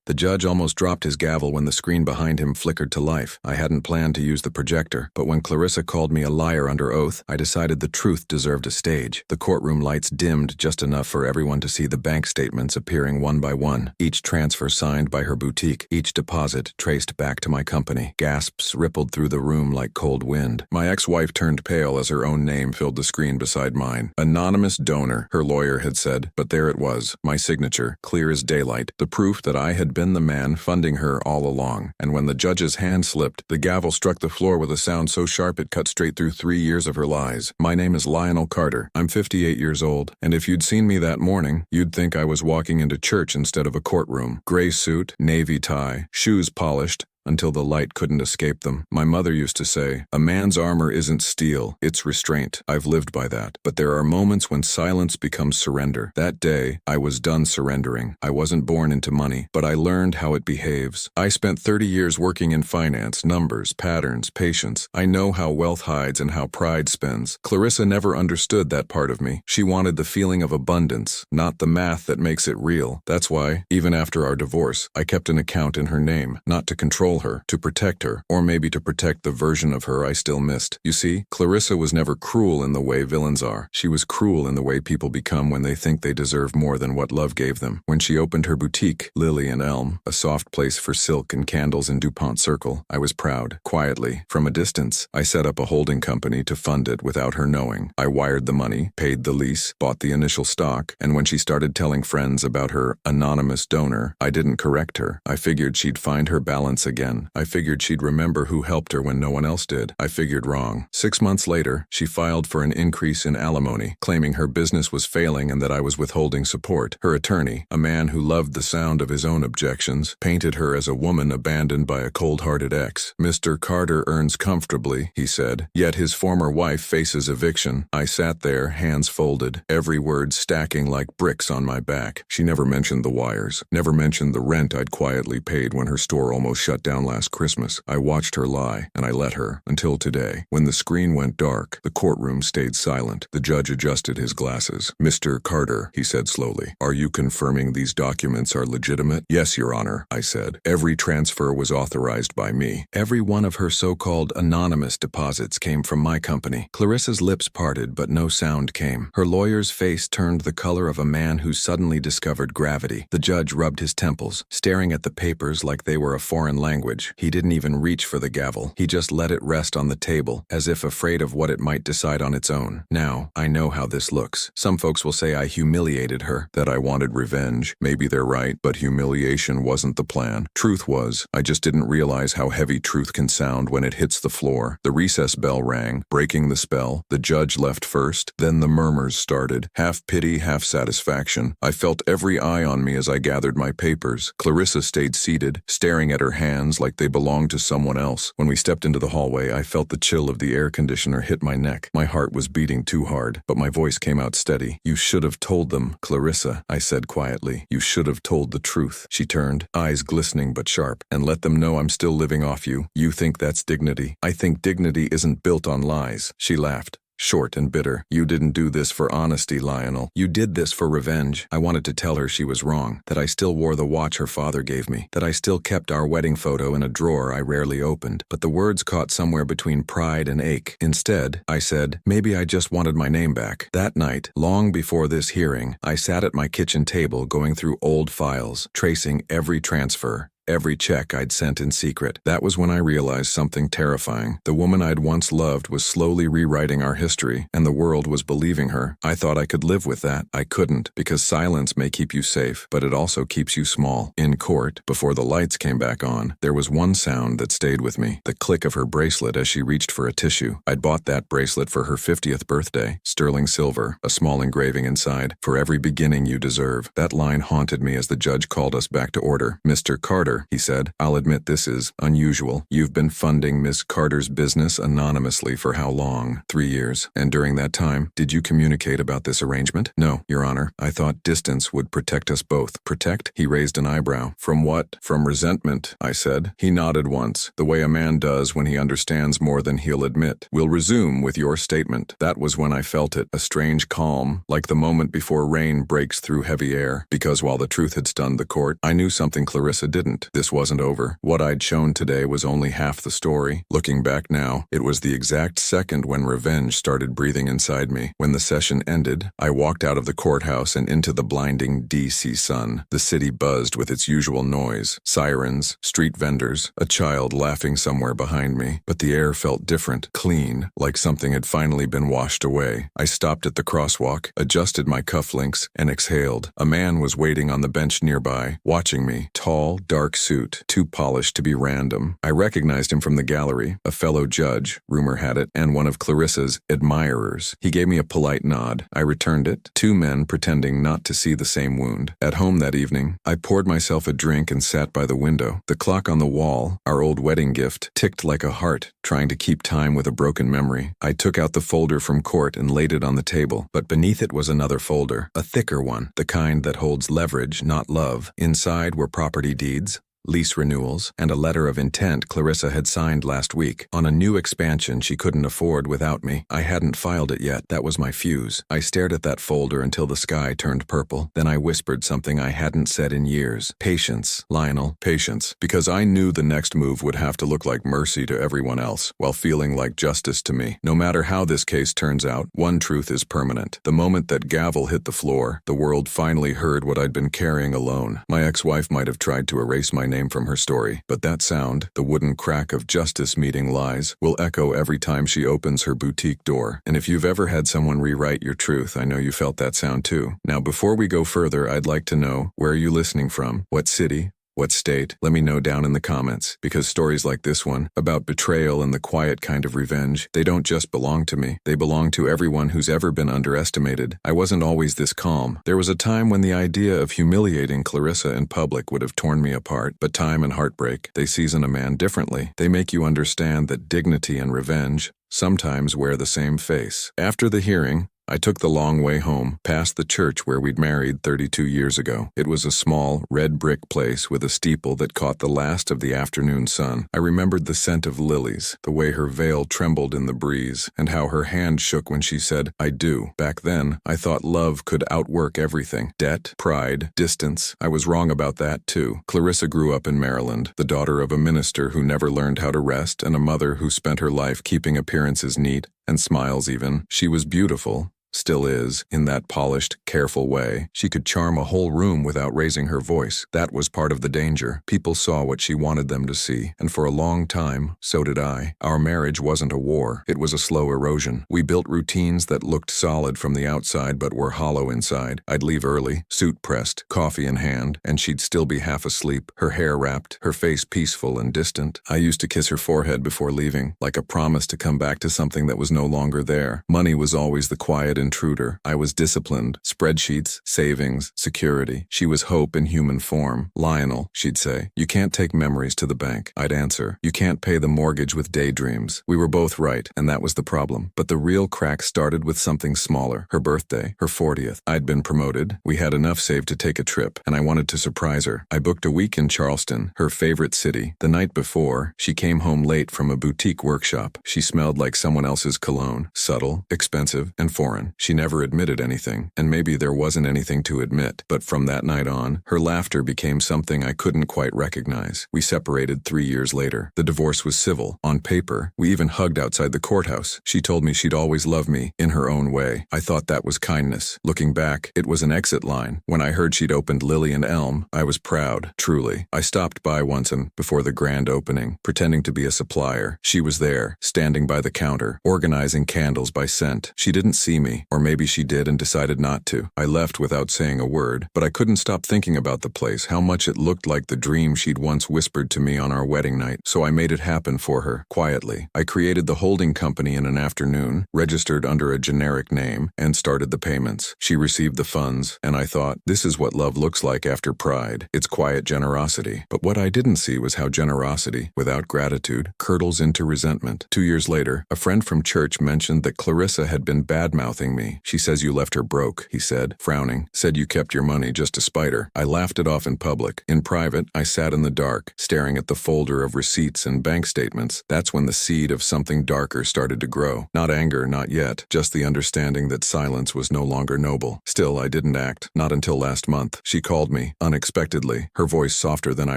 The judge almost dropped his gavel when the screen behind him flickered to life. I hadn't planned to use the projector, but when Clarissa called me a liar under oath, I decided the truth deserved a stage. The courtroom lights dimmed just enough for everyone to see the bank statements appearing one by one, each transfer signed by her boutique, each deposit traced back to my company. Gasps rippled through the room like cold wind. My ex-wife turned pale as her own name filled the screen beside mine. Anonymous donor, her lawyer had said, but there it was, my signature, clear as daylight, the proof that I had been the man funding her all along. And when the judge's hand slipped, the gavel struck the floor with a sound so sharp it cut straight through 3 years of her lies. My name is Lionel Carter. I'm 58 years old, and if you'd seen me that morning, you'd think I was walking into church instead of a courtroom. Gray suit, navy tie, shoes polished, until the light couldn't escape them. My mother used to say, a man's armor isn't steel, it's restraint. I've lived by that. But there are moments when silence becomes surrender. That day, I was done surrendering. I wasn't born into money, but I learned how it behaves. I spent 30 years working in finance, numbers, patterns, patience. I know how wealth hides and how pride spends. Clarissa never understood that part of me. She wanted the feeling of abundance, not the math that makes it real. That's why, even after our divorce, I kept an account in her name, not to control her, to protect her, or maybe to protect the version of her I still missed. You see, Clarissa was never cruel in the way villains are. She was cruel in the way people become when they think they deserve more than what love gave them. When she opened her boutique, Lily and Elm, a soft place for silk and candles in DuPont Circle, I was proud. Quietly, from a distance, I set up a holding company to fund it without her knowing. I wired the money, paid the lease, bought the initial stock, and when she started telling friends about her anonymous donor, I didn't correct her. I figured she'd find her balance again. I figured she'd remember who helped her when no one else did. I figured wrong. 6 months later, she filed for an increase in alimony, claiming her business was failing and that I was withholding support. Her attorney, a man who loved the sound of his own objections, painted her as a woman abandoned by a cold-hearted ex. Mr. Carter earns comfortably, he said, yet his former wife faces eviction. I sat there, hands folded, every word stacking like bricks on my back. She never mentioned the wires, never mentioned the rent I'd quietly paid when her store almost shut down last Christmas. I watched her lie, and I let her, until today. When the screen went dark, the courtroom stayed silent. The judge adjusted his glasses. Mr. Carter, he said slowly, are you confirming these documents are legitimate? Yes, Your Honor, I said. Every transfer was authorized by me. Every one of her so-called anonymous deposits came from my company. Clarissa's lips parted, but no sound came. Her lawyer's face turned the color of a man who suddenly discovered gravity. The judge rubbed his temples, staring at the papers like they were a foreign language. He didn't even reach for the gavel. He just let it rest on the table, as if afraid of what it might decide on its own. Now, I know how this looks. Some folks will say I humiliated her, that I wanted revenge. Maybe they're right, but humiliation wasn't the plan. Truth was, I just didn't realize how heavy truth can sound when it hits the floor. The recess bell rang, breaking the spell. The judge left first, then the murmurs started. Half pity, half satisfaction. I felt every eye on me as I gathered my papers. Clarissa stayed seated, staring at her hands like they belonged to someone else. When we stepped into the hallway, I felt the chill of the air conditioner hit my neck. My heart was beating too hard, but my voice came out steady. You should have told them, Clarissa, I said quietly. You should have told the truth. She turned, eyes glistening but sharp, and let them know I'm still living off you. You think that's dignity? I think dignity isn't built on lies. She laughed. Short and bitter. You didn't do this for honesty, Lionel. You did this for revenge. I wanted to tell her she was wrong, that I still wore the watch her father gave me, that I still kept our wedding photo in a drawer I rarely opened. But the words caught somewhere between pride and ache. Instead, I said, maybe I just wanted my name back. That night, long before this hearing, I sat at my kitchen table going through old files, tracing every transfer, every check I'd sent in secret. That was when I realized something terrifying. The woman I'd once loved was slowly rewriting our history, and the world was believing her. I thought I could live with that. I couldn't, because silence may keep you safe, but it also keeps you small. In court, before the lights came back on, there was one sound that stayed with me, the click of her bracelet as she reached for a tissue. I'd bought that bracelet for her 50th birthday, sterling silver, a small engraving inside, for every beginning you deserve. That line haunted me as the judge called us back to order. Mr. Carter, Carter, he said. I'll admit this is unusual. You've been funding Miss Carter's business anonymously for how long? 3 years. And during that time, did you communicate about this arrangement? No, Your Honor. I thought distance would protect us both. Protect? He raised an eyebrow. From what? From resentment, I said. He nodded once, the way a man does when he understands more than he'll admit. We'll resume with your statement. That was when I felt it, a strange calm, like the moment before rain breaks through heavy air. Because while the truth had stunned the court, I knew something Clarissa didn't. This wasn't over. What I'd shown today was only half the story. Looking back now, it was the exact second when revenge started breathing inside me. When the session ended, I walked out of the courthouse and into the blinding D.C. sun. The city buzzed with its usual noise, sirens, street vendors, a child laughing somewhere behind me. But the air felt different, clean, like something had finally been washed away. I stopped at the crosswalk, adjusted my cufflinks, and exhaled. A man was waiting on the bench nearby, watching me. Tall, dark suit, too polished to be random. I recognized him from the gallery, a fellow judge, rumor had it, and one of Clarissa's admirers. He gave me a polite nod. I returned it, two men pretending not to see the same wound. At home that evening, I poured myself a drink and sat by the window. The clock on the wall, our old wedding gift, ticked like a heart, trying to keep time with a broken memory. I took out the folder from court and laid it on the table, but beneath it was another folder, a thicker one, the kind that holds leverage, not love. Inside were property deeds, lease renewals, and a letter of intent Clarissa had signed last week on a new expansion she couldn't afford without me. I hadn't filed it yet. That was my fuse. I stared at that folder until the sky turned purple. Then I whispered something I hadn't said in years. Patience, Lionel, patience. Because I knew the next move would have to look like mercy to everyone else, while feeling like justice to me. No matter how this case turns out, one truth is permanent. The moment that Gavel hit the floor, the world finally heard what I'd been carrying alone. My ex-wife might have tried to erase my name from her story, but that sound, the wooden crack of justice meeting lies, will echo every time she opens her boutique door. And if you've ever had someone rewrite your truth, I know you felt that sound too. Now, before we go further, I'd like to know, where are you listening from? What city? What state? Let me know down in the comments, because stories like this one, about betrayal and the quiet kind of revenge, they don't just belong to me. They belong to everyone who's ever been underestimated. I wasn't always this calm. There was a time when the idea of humiliating Clarissa in public would have torn me apart, but time and heartbreak, they season a man differently. They make you understand that dignity and revenge sometimes wear the same face. After the hearing, I took the long way home, past the church where we'd married 32 years ago. It was a small, red brick place with a steeple that caught the last of the afternoon sun. I remembered the scent of lilies, the way her veil trembled in the breeze, and how her hand shook when she said, "I do." Back then, I thought love could outwork everything. Debt, pride, distance. I was wrong about that, too. Clarissa grew up in Maryland, the daughter of a minister who never learned how to rest and a mother who spent her life keeping appearances neat, and smiles even. She was beautiful. Still is, in that polished, careful way. She could charm a whole room without raising her voice. That was part of the danger. People saw what she wanted them to see, and for a long time, so did I. Our marriage wasn't a war. It was a slow erosion. We built routines that looked solid from the outside but were hollow inside. I'd leave early, suit pressed, coffee in hand, and she'd still be half asleep, her hair wrapped, her face peaceful and distant. I used to kiss her forehead before leaving, like a promise to come back to something that was no longer there. Money was always the quiet intruder. I was disciplined. Spreadsheets, savings, security. She was hope in human form. "Lionel," she'd say, "you can't take memories to the bank." I'd answer, "You can't pay the mortgage with daydreams." We were both right, and that was the problem. But the real crack started with something smaller. Her birthday, her 40th. I'd been promoted. We had enough saved to take a trip, and I wanted to surprise her. I booked a week in Charleston, her favorite city. The night before, she came home late from a boutique workshop. She smelled like someone else's cologne. Subtle, expensive, and foreign. She never admitted anything, and maybe there wasn't anything to admit, but from that night on, her laughter became something I couldn't quite recognize. We separated 3 years later. The divorce was civil. On paper, we even hugged outside the courthouse. She told me she'd always love me, in her own way. I thought that was kindness. Looking back, it was an exit line. When I heard she'd opened Lily and Elm, I was proud, truly. I stopped by once and before the grand opening, pretending to be a supplier. She was there, standing by the counter, organizing candles by scent. She didn't see me. me, or maybe she did and decided not to. I left without saying a word, but I couldn't stop thinking about the place, how much it looked like the dream she'd once whispered to me on our wedding night. So I made it happen for her, quietly. I created the holding company in an afternoon, registered under a generic name, and started the payments. She received the funds, and I thought, this is what love looks like after pride. It's quiet generosity. But what I didn't see was how generosity, without gratitude, curdles into resentment. 2 years later, a friend from church mentioned that Clarissa had been bad-mouthing me. She says you left her broke, he said, frowning. Said you kept your money just to spite her. I laughed it off in public. In private, I sat in the dark, staring at the folder of receipts and bank statements. That's when the seed of something darker started to grow. Not anger, not yet, just the understanding that silence was no longer noble. Still, I didn't act, not until last month. She called me, unexpectedly, her voice softer than I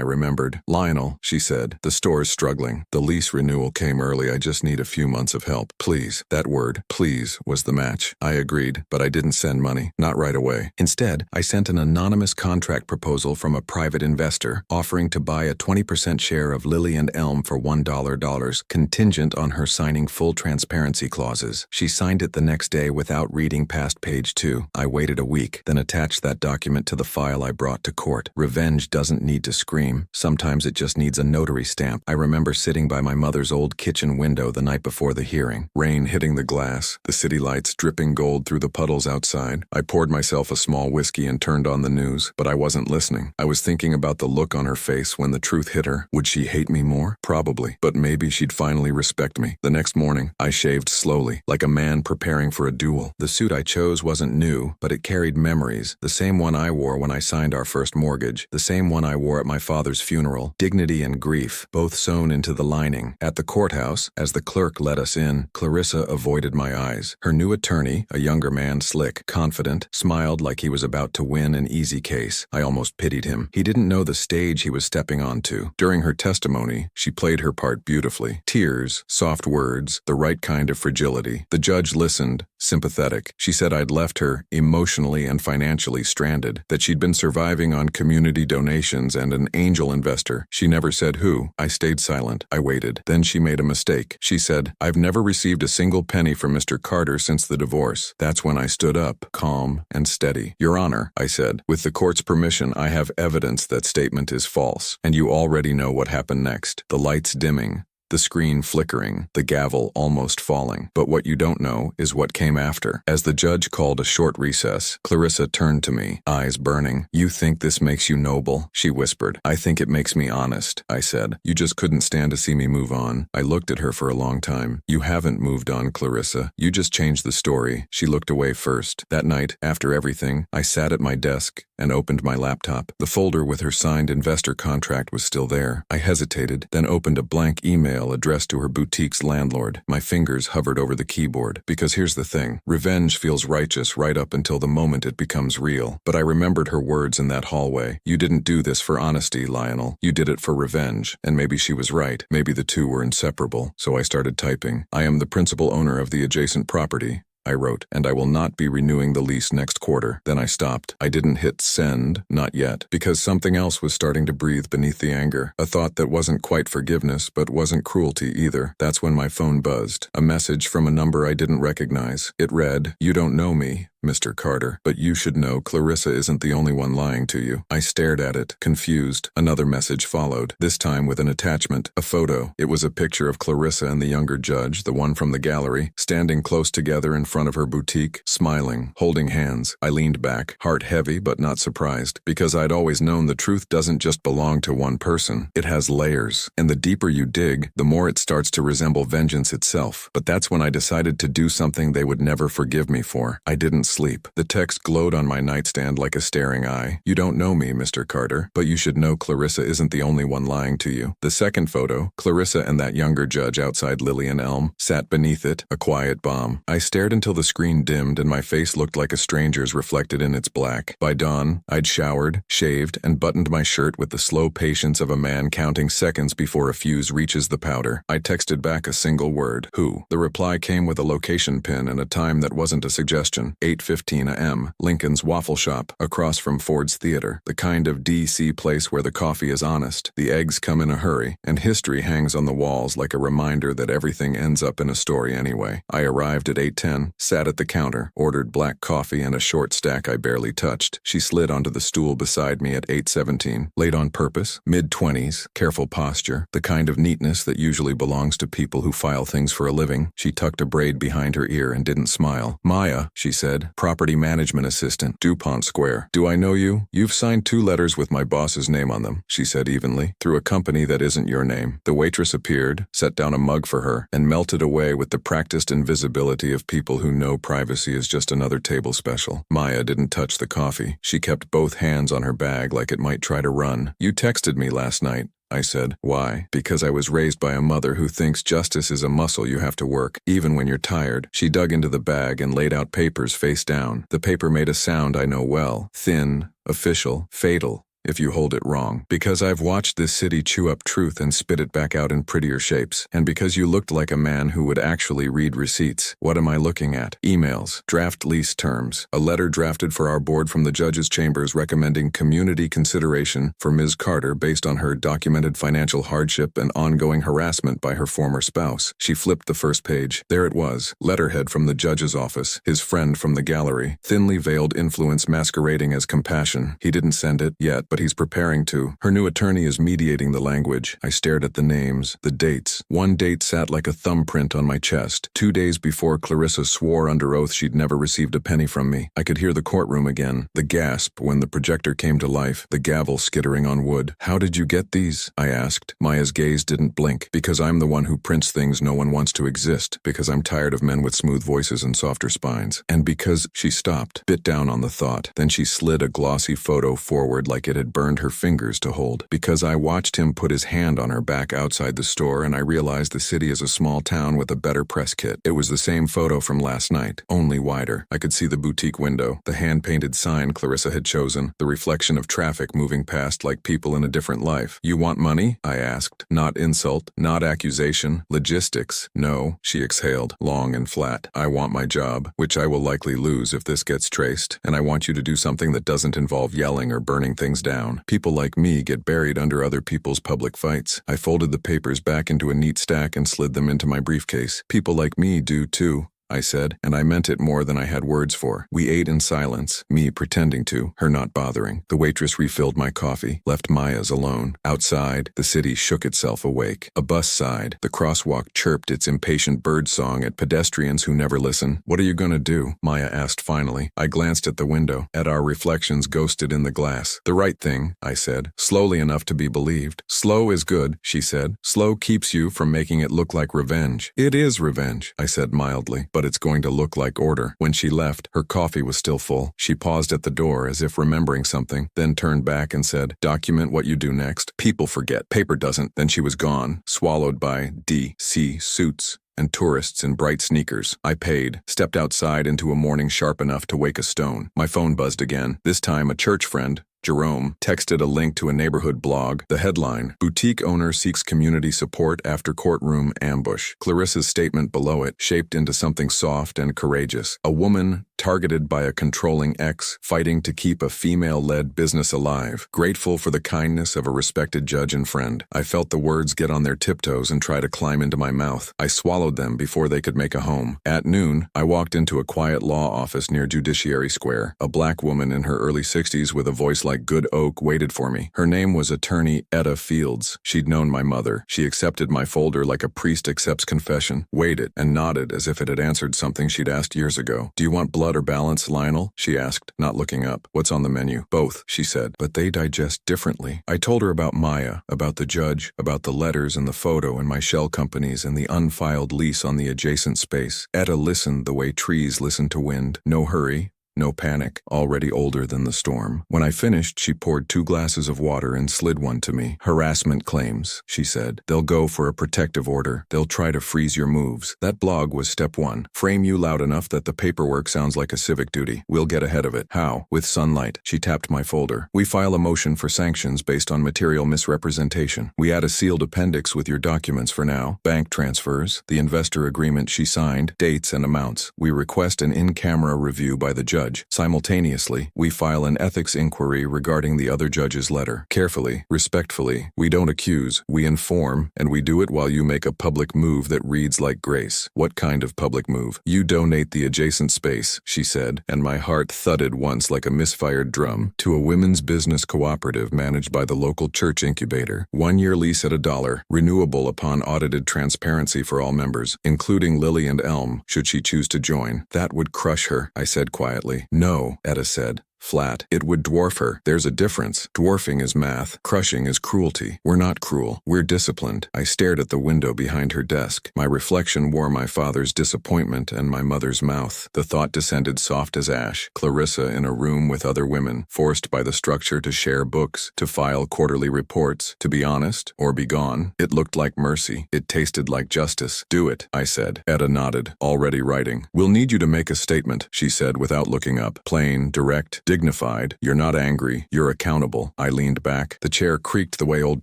remembered. Lionel, she said, the store's struggling. The lease renewal came early. I just need a few months of help. Please. That word, please, was the match. I agreed, but I didn't send money. Not right away. Instead, I sent an anonymous contract proposal from a private investor offering to buy a 20% share of Lily and Elm for $1 contingent on her signing full transparency clauses. She signed it the next day without reading past page 2. I waited a week, then attached that document to the file I brought to court. Revenge doesn't need to scream. Sometimes it just needs a notary stamp. I remember sitting by my mother's old kitchen window the night before the hearing. Rain hitting the glass, the city lights dripping gold through the puddles outside. I poured myself a small whiskey and turned on the news, but I wasn't listening. I was thinking about the look on her face when the truth hit her. Would she hate me more? Probably, but maybe she'd finally respect me. The next morning, I shaved slowly, like a man preparing for a duel. The suit I chose wasn't new, but it carried memories. The same one I wore when I signed our first mortgage. The same one I wore at my father's funeral. Dignity and grief, both sewn into the lining. At the courthouse, as the clerk let us in, Clarissa avoided my eyes. Her new attorney, a younger man, slick, confident, smiled like he was about to win an easy case. I almost pitied him. He didn't know the stage he was stepping onto. During her testimony, she played her part beautifully. Tears, soft words, the right kind of fragility. The judge listened, sympathetic. She said I'd left her emotionally and financially stranded, that she'd been surviving on community donations and an angel investor. She never said who. I stayed silent. I waited. Then she made a mistake. She said, I've never received a single penny from Mr. Carter since the divorce. That's when I stood up, calm and steady. Your Honor, I said, with the court's permission, I have evidence that statement is false, and you already know what happened next. The lights dimming, the screen flickering, the gavel almost falling. But what you don't know is what came after. As the judge called a short recess, Clarissa turned to me, eyes burning. You think this makes you noble? She whispered. I think it makes me honest, I said. You just couldn't stand to see me move on. I looked at her for a long time. You haven't moved on, Clarissa. You just changed the story. She looked away first. That night, after everything, I sat at my desk and opened my laptop. The folder with her signed investor contract was still there. I hesitated, then opened a blank email addressed to her boutique's landlord. My fingers hovered over the keyboard. Because here's the thing. Revenge feels righteous right up until the moment it becomes real. But I remembered her words in that hallway. You didn't do this for honesty, Lionel. You did it for revenge. And maybe she was right. Maybe the two were inseparable. So I started typing. I am the principal owner of the adjacent property, I wrote, and I will not be renewing the lease next quarter. Then I stopped. I didn't hit send, not yet, because something else was starting to breathe beneath the anger. A thought that wasn't quite forgiveness, but wasn't cruelty either. That's when my phone buzzed. A message from a number I didn't recognize. It read, You don't know me, Mr. Carter, but you should know Clarissa isn't the only one lying to you. I stared at it, confused. Another message followed, this time with an attachment, a photo. It was a picture of Clarissa and the younger judge, the one from the gallery, standing close together in front of her boutique, smiling, holding hands. I leaned back, heart heavy but not surprised, because I'd always known the truth doesn't just belong to one person. It has layers, and the deeper you dig, the more it starts to resemble vengeance itself. But that's when I decided to do something they would never forgive me for. I didn't sleep. The text glowed on my nightstand like a staring eye. You don't know me, Mr. Carter, but you should know Clarissa isn't the only one lying to you. The second photo, Clarissa and that younger judge outside Lily and Elm, sat beneath it, a quiet bomb. I stared until the screen dimmed and my face looked like a stranger's reflected in its black. By dawn, I'd showered, shaved, and buttoned my shirt with the slow patience of a man counting seconds before a fuse reaches the powder. I texted back a single word, who. The reply came with a location pin and a time that wasn't a suggestion, 8 8:15 a.m., Lincoln's Waffle Shop, across from Ford's Theater, the kind of DC place where the coffee is honest, the eggs come in a hurry, and history hangs on the walls like a reminder that everything ends up in a story anyway. I arrived at 8:10, sat at the counter, ordered black coffee and a short stack I barely touched. She slid onto the stool beside me at 8:17, late on purpose, mid-20s, careful posture, the kind of neatness that usually belongs to people who file things for a living. She tucked a braid behind her ear and didn't smile. "Maya," she said, "property management assistant, DuPont Square. Do I know you? You've signed 2 letters with my boss's name on them," she said evenly, "through a company that isn't your name." The waitress appeared, set down a mug for her, and melted away with the practiced invisibility of people who know privacy is just another table special. Maya didn't touch the coffee. She kept both hands on her bag like it might try to run. "You texted me last night," I said. "Why?" "Because I was raised by a mother who thinks justice is a muscle you have to work, even when you're tired." She dug into the bag and laid out papers face down. The paper made a sound I know well. Thin, official, fatal. If you hold it wrong. "Because I've watched this city chew up truth and spit it back out in prettier shapes. And because you looked like a man who would actually read receipts." "What am I looking at?" "Emails. Draft lease terms. A letter drafted for our board from the judge's chambers recommending community consideration for Ms. Carter based on her documented financial hardship and ongoing harassment by her former spouse." She flipped the first page. There it was. Letterhead from the judge's office. His friend from the gallery. Thinly veiled influence masquerading as compassion. He didn't send it yet, but he's preparing to. Her new attorney is mediating the language. I stared at the names, the dates. One date sat like a thumbprint on my chest. 2 days before Clarissa swore under oath she'd never received a penny from me. I could hear the courtroom again, the gasp when the projector came to life, the gavel skittering on wood. "How did you get these?" I asked. Maya's gaze didn't blink. "Because I'm the one who prints things no one wants to exist. Because I'm tired of men with smooth voices and softer spines. And because—" She stopped, bit down on the thought. Then she slid a glossy photo forward like it had burned her fingers to hold. "Because I watched him put his hand on her back outside the store and I realized the city is a small town with a better press kit." It was the same photo from last night, only wider. I could see the boutique window, the hand-painted sign Clarissa had chosen, the reflection of traffic moving past like people in a different life. "You want money?" I asked. Not insult, not accusation, logistics. "No," she exhaled, long and flat. "I want my job, which I will likely lose if this gets traced, and I want you to do something that doesn't involve yelling or burning things down. People like me get buried under other people's public fights." I folded the papers back into a neat stack and slid them into my briefcase. "People like me do too," I said, and I meant it more than I had words for. We ate in silence, me pretending to, her not bothering. The waitress refilled my coffee, left Maya's alone. Outside, the city shook itself awake. A bus sighed. The crosswalk chirped its impatient bird song at pedestrians who never listen. "What are you gonna do?" Maya asked finally. I glanced at the window, at our reflections ghosted in the glass. "The right thing," I said, slowly enough to be believed. "Slow is good," she said. "Slow keeps you from making it look like revenge." "It is revenge," I said mildly. "But it's going to look like order." When she left, her coffee was still full. She paused at the door as if remembering something, then turned back and said, "Document what you do next. People forget. Paper doesn't." Then she was gone, swallowed by D.C. suits and tourists in bright sneakers. I paid, stepped outside into a morning sharp enough to wake a stone. My phone buzzed again. This time a church friend, Jerome, texted a link to a neighborhood blog. The headline, "Boutique owner seeks community support after courtroom ambush." Clarissa's statement below it shaped into something soft and courageous. A woman targeted by a controlling ex, fighting to keep a female-led business alive, grateful for the kindness of a respected judge and friend. I felt the words get on their tiptoes and try to climb into my mouth. I swallowed them before they could make a home. At noon, I walked into a quiet law office near Judiciary Square. A black woman in her early 60s with a voice like good oak waited for me. Her name was attorney Etta Fields. She'd known my mother. She accepted my folder like a priest accepts confession, waited, and nodded as if it had answered something she'd asked years ago. "Do you want blood or balance, Lionel?" she asked, not looking up. "What's on the menu?" "Both," she said, "but they digest differently." I told her about Maya, about the judge, about the letters and the photo and my shell companies and the unfiled lease on the adjacent space. Etta listened the way trees listen to wind. No hurry, no panic, already older than the storm. When I finished, she poured 2 glasses of water and slid one to me. Harassment claims, she said. They'll go for a protective order. They'll try to freeze your moves. That blog was step 1. Frame you loud enough that the paperwork sounds like a civic duty. We'll get ahead of it. How? With sunlight. She tapped my folder. We file a motion for sanctions based on material misrepresentation. We add a sealed appendix with your documents for now. Bank transfers, the investor agreement she signed, dates and amounts. We request an in-camera review by the judge. Simultaneously, we file an ethics inquiry regarding the other judge's letter. Carefully, respectfully, we don't accuse, we inform, and we do it while you make a public move that reads like grace. What kind of public move? You donate the adjacent space, she said, and my heart thudded once like a misfired drum, to a women's business cooperative managed by the local church incubator. 1-year lease at $1, renewable upon audited transparency for all members, including Lily and Elm, should she choose to join. That would crush her, I said quietly. No, Etta said. Flat. It would dwarf her. There's a difference. Dwarfing is math. Crushing is cruelty. We're not cruel. We're disciplined. I stared at the window behind her desk. My reflection wore my father's disappointment and my mother's mouth. The thought descended soft as ash. Clarissa in a room with other women, forced by the structure to share books, to file quarterly reports, to be honest or be gone. It looked like mercy. It tasted like justice. Do it, I said. Etta nodded, already writing. We'll need you to make a statement, she said without looking up. Plain, direct, dignified. You're not angry. You're accountable. I leaned back. The chair creaked the way old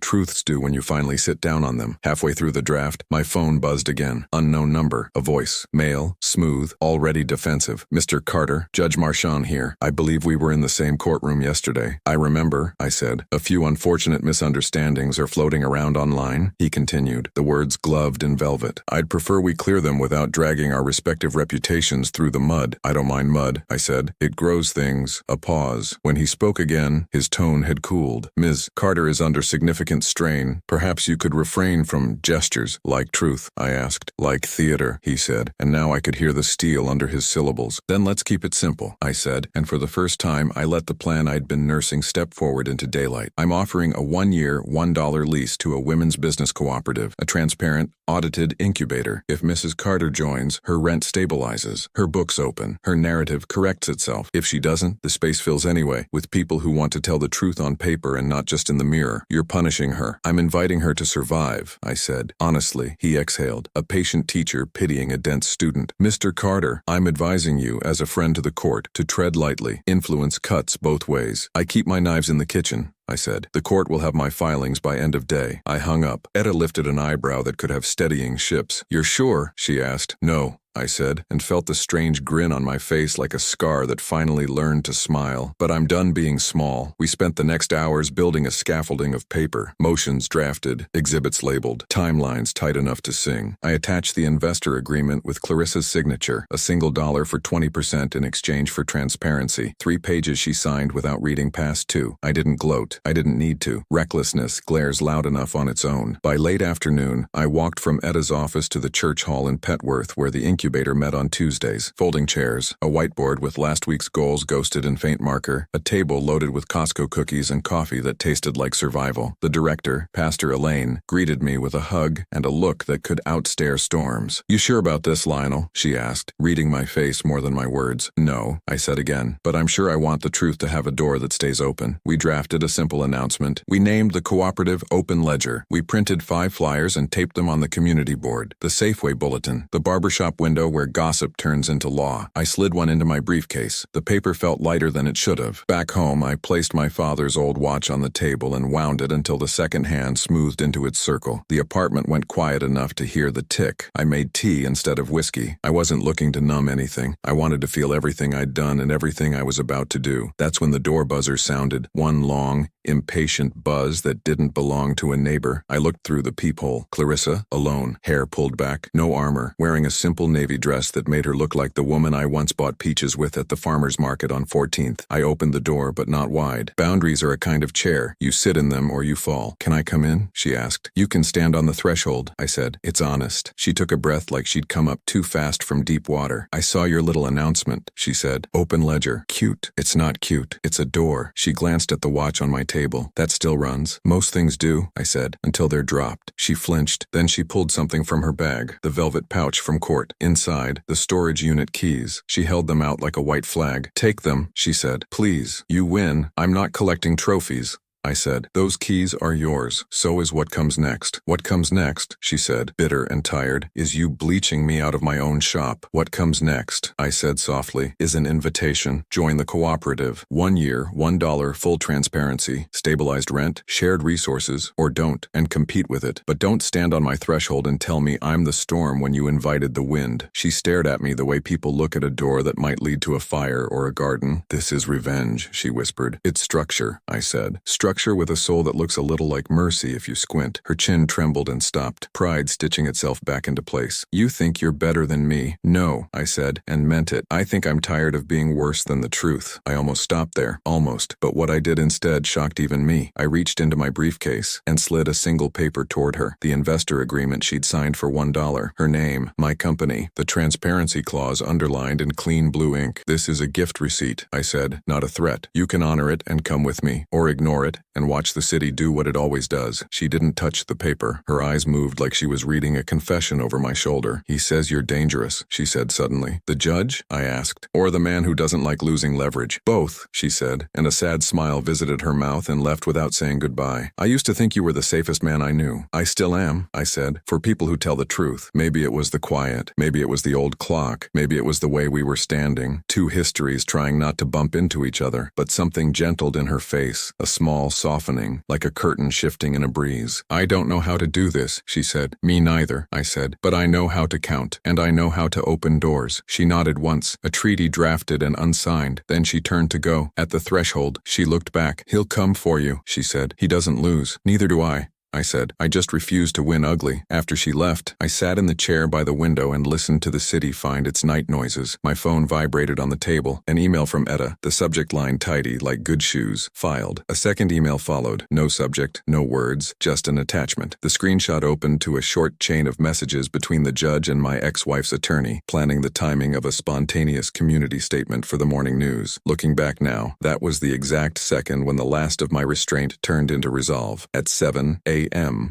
truths do when you finally sit down on them. Halfway through the draft, my phone buzzed again. Unknown number. A voice. Male. Smooth. Already defensive. Mr. Carter, Judge Marchand here. I believe we were in the same courtroom yesterday. I remember, I said. A few unfortunate misunderstandings are floating around online, he continued, the words gloved in velvet. I'd prefer we clear them without dragging our respective reputations through the mud. I don't mind mud, I said. It grows things. A pause. When he spoke again, his tone had cooled. Ms. Carter is under significant strain. Perhaps you could refrain from gestures. Like truth, I asked. Like theater, he said, and now I could hear the steel under his syllables. Then let's keep it simple, I said, and for the first time I let the plan I'd been nursing step forward into daylight. I'm offering a 1-year, $1 lease to a women's business cooperative, a transparent, audited incubator. If Mrs. Carter joins, her rent stabilizes, her books open, her narrative corrects itself. If she doesn't, the space fills anyway, with people who want to tell the truth on paper and not just in the mirror. You're punishing her. I'm inviting her to survive, I said. Honestly, he exhaled, a patient teacher pitying a dense student. Mr. Carter, I'm advising you, as a friend to the court, to tread lightly. Influence cuts both ways. I keep my knives in the kitchen, I said. The court will have my filings by end of day. I hung up. Etta lifted an eyebrow that could have steadying ships. You're sure? She asked. No, I said, and felt the strange grin on my face like a scar that finally learned to smile. But I'm done being small. We spent the next hours building a scaffolding of paper, motions drafted, exhibits labeled, timelines tight enough to sing. I attached the investor agreement with Clarissa's signature, a single dollar for 20% in exchange for transparency. 3 pages she signed without reading past 2. I didn't gloat. I didn't need to. Recklessness glares loud enough on its own. By late afternoon, I walked from Etta's office to the church hall in Petworth where the incubator met on Tuesdays. Folding chairs, a whiteboard with last week's goals ghosted in faint marker, a table loaded with Costco cookies and coffee that tasted like survival. The director, Pastor Elaine, greeted me with a hug and a look that could outstare storms. You sure about this, Lionel? She asked, reading my face more than my words. No, I said again, but I'm sure I want the truth to have a door that stays open. We drafted a simple announcement. We named the cooperative Open Ledger. We printed 5 flyers and taped them on the community board, the Safeway bulletin, the barbershop window where gossip turns into law. I slid one into my briefcase. The paper felt lighter than it should have. Back home, I placed my father's old watch on the table and wound it until the second hand smoothed into its circle. The apartment went quiet enough to hear the tick. I made tea instead of whiskey. I wasn't looking to numb anything. I wanted to feel everything I'd done and everything I was about to do. That's when the door buzzer sounded, one long, impatient buzz that didn't belong to a neighbor. I looked through the peephole. Clarissa, alone, hair pulled back, no armor, wearing a simple navy dress that made her look like the woman I once bought peaches with at the farmer's market on 14th. I opened the door, but not wide. Boundaries are a kind of chair. You sit in them or you fall. Can I come in? She asked. You can stand on the threshold, I said. It's honest. She took a breath like she'd come up too fast from deep water. I saw your little announcement, she said. Open ledger. Cute. It's not cute. It's a door. She glanced at the watch on my table. That still runs. Most things do, I said, until they're dropped. She flinched. Then she pulled something from her bag, the velvet pouch from court. Inside, the storage unit keys. She held them out like a white flag. Take them, she said. Please. You win. I'm not collecting trophies, I said. Those keys are yours. So is what comes next. What comes next, she said, bitter and tired, is you bleaching me out of my own shop. What comes next, I said softly, is an invitation. Join the cooperative. 1 year, $1 full transparency, stabilized rent, shared resources, or don't, and compete with it. But don't stand on my threshold and tell me I'm the storm when you invited the wind. She stared at me the way people look at a door that might lead to a fire or a garden. This is revenge, she whispered. It's structure, I said. Structure with a soul that looks a little like mercy if you squint. Her chin trembled and stopped, pride stitching itself back into place. You think you're better than me? No, I said, and meant it. I think I'm tired of being worse than the truth. I almost stopped there. Almost. But what I did instead shocked even me. I reached into my briefcase and slid a single paper toward her. The investor agreement she'd signed for $1. Her name, my company, the transparency clause underlined in clean blue ink. This is a gift receipt, I said, not a threat. You can honor it and come with me, or ignore it and watch the city do what it always does. She didn't touch the paper. Her eyes moved like she was reading a confession over my shoulder. He says you're dangerous, she said suddenly. The judge? I asked. Or the man who doesn't like losing leverage? Both, she said, and a sad smile visited her mouth and left without saying goodbye. I used to think you were the safest man I knew. I still am, I said, for people who tell the truth. Maybe it was the quiet. Maybe it was the old clock. Maybe it was the way we were standing. Two histories trying not to bump into each other. But something gentled in her face, a small softening, like a curtain shifting in a breeze. I don't know how to do this, she said. Me neither, I said, but I know how to count, and I know how to open doors. She nodded once, a treaty drafted and unsigned. Then she turned to go. At the threshold, she looked back. He'll come for you, she said. He doesn't lose. Neither do I said. I just refused to win ugly. After she left, I sat in the chair by the window and listened to the city find its night noises. My phone vibrated on the table. An email from Etta, the subject line tidy like good shoes, filed. A second email followed. No subject, no words, just an attachment. The screenshot opened to a short chain of messages between the judge and my ex-wife's attorney, planning the timing of a spontaneous community statement for the morning news. Looking back now, that was the exact second when the last of my restraint turned into resolve. At 7 a.m.